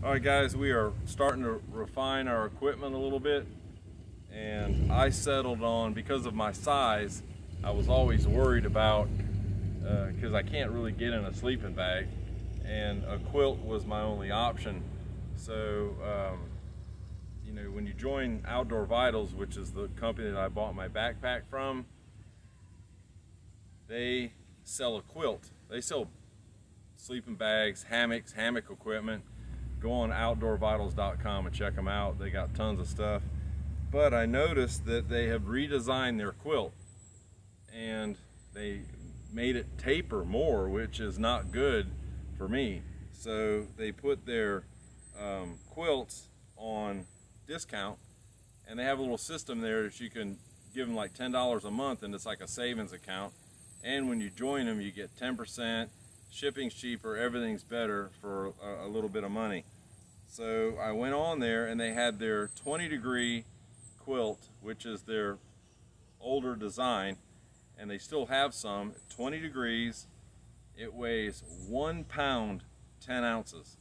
All right, guys, we are starting to refine our equipment a little bit, and I settled on, because of my size, I was always worried about, because I can't really get in a sleeping bag, and a quilt was my only option. So, you know, when you join Outdoor Vitals, which is the company that I bought my backpack from, they sell a quilt. They sell sleeping bags, hammocks, hammock equipment. Go on outdoorvitals.com and check them out. They got tons of stuff. But I noticed that they have redesigned their quilt, and they made it taper more, which is not good for me. So they put their quilts on discount, and they have a little system there that you can give them like $10 a month, and it's like a savings account. And when you join them, you get 10%. Shipping's cheaper, everything's better for a little bit of money. So I went on there, and they had their 20-degree quilt, which is their older design, and they still have some 20 degrees. It weighs 1 pound 10 ounces,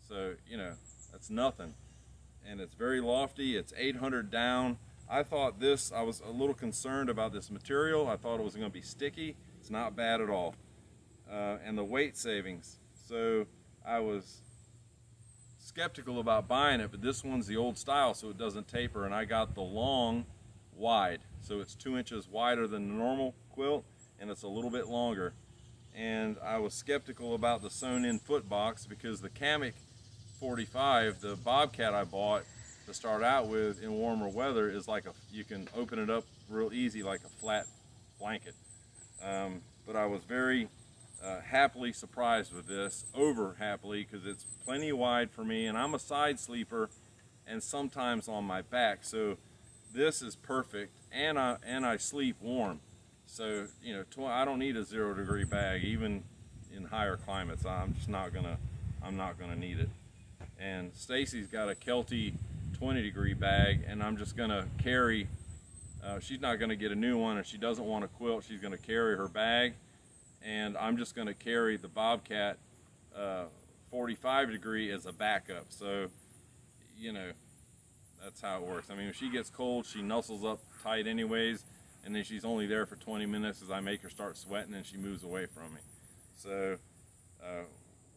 so you know, that's nothing, and it's very lofty. It's 800 down. I thought this, I was a little concerned about this material. I thought it was going to be sticky. It's not bad at all. And the weight savings. So I was skeptical about buying it, but this one's the old style, so it doesn't taper, and I got the long wide. So it's 2 inches wider than the normal quilt, and it's a little bit longer. And I was skeptical about the sewn-in foot box, because the Kamik 45, the Bobcat I bought to start out with in warmer weather, is like a, you can open it up real easy like a flat blanket. But I was very happily surprised with this, over happily, because it's plenty wide for me, and I'm a side sleeper and sometimes on my back, so this is perfect. And I sleep warm, so you know, I don't need a 0-degree bag even in higher climates. I'm not gonna need it. And Stacy's got a Kelty 20-degree bag, and I'm just gonna carry, she's not gonna get a new one, and she doesn't want a quilt. She's gonna carry her bag, and I'm just going to carry the Bobcat 45-degree as a backup. So, you know, that's how it works. I mean, if she gets cold, she nuzzles up tight anyways, and then she's only there for 20 minutes as I make her start sweating, and she moves away from me. So,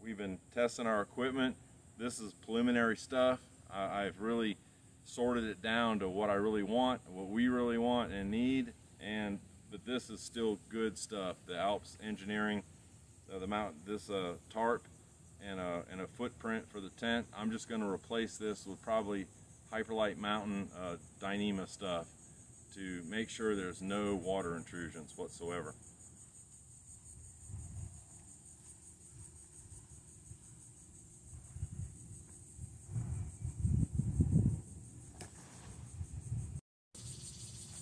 we've been testing our equipment. This is preliminary stuff. I've really sorted it down to what I really want, what we really want and need, but this is still good stuff. The Alps Engineering, this tarp and a footprint for the tent. I'm just going to replace this with probably Hyperlite Mountain Dyneema stuff to make sure there's no water intrusions whatsoever.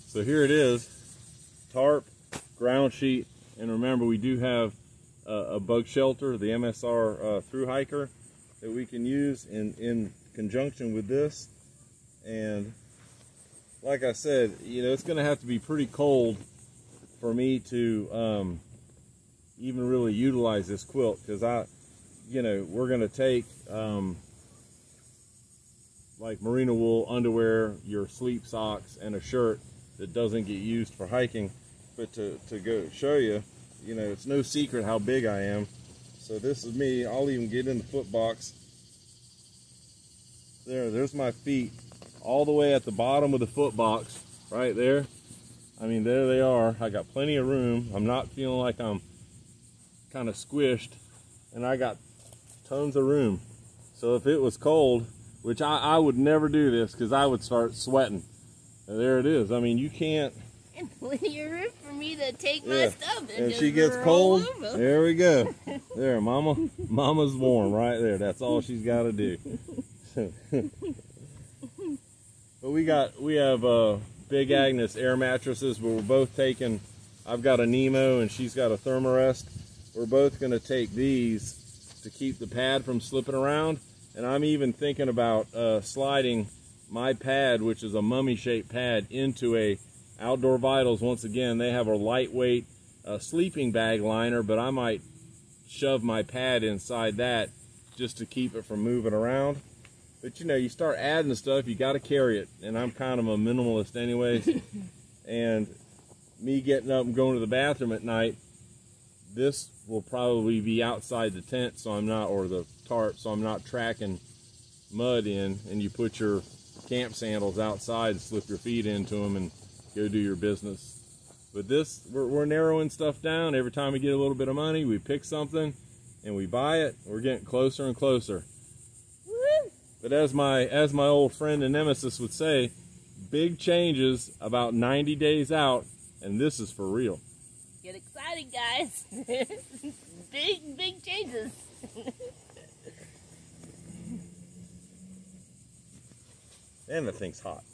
So here it is. Tarp, ground sheet, and remember, we do have a bug shelter, the MSR through hiker, that we can use in conjunction with this. And like I said, you know, it's going to have to be pretty cold for me to even really utilize this quilt, because you know, we're going to take like merino wool underwear, your sleep socks, and a shirt that doesn't get used for hiking. But to go show you, you know, it's no secret how big I am. So this is me. I'll even get in the foot box. There's my feet all the way at the bottom of the foot box, right there. I mean, there they are. I got plenty of room. I'm not feeling like I'm kind of squished, and I got tons of room. So if it was cold, which I would never do this, because I would start sweating. And there it is. I mean, you can't. And plenty of room for me to take my stuff and she gets cold. There we go. There, mama's warm right there. That's all she's got to do. But we have Big Agnes air mattresses, but we're both taking. I've got a Nemo and she's got a Thermarest. We're both going to take these to keep the pad from slipping around. And I'm even thinking about sliding my pad, which is a mummy-shaped pad, into a Outdoor Vitals. Once again, they have a lightweight sleeping bag liner, but I might shove my pad inside that just to keep it from moving around. But you know, you start adding the stuff, you got to carry it. And I'm kind of a minimalist anyways. And me getting up and going to the bathroom at night, this will probably be outside the tent, so I'm not, or the tarp, so I'm not tracking mud in. And you put your camp sandals outside and slip your feet into them and go do your business. But this, we're narrowing stuff down. Every time we get a little bit of money, we pick something and we buy it. We're getting closer and closer. Woo! But as my old friend and nemesis would say, big changes about 90 days out, and this is for real. Get excited, guys. Big changes. And the thing's hot.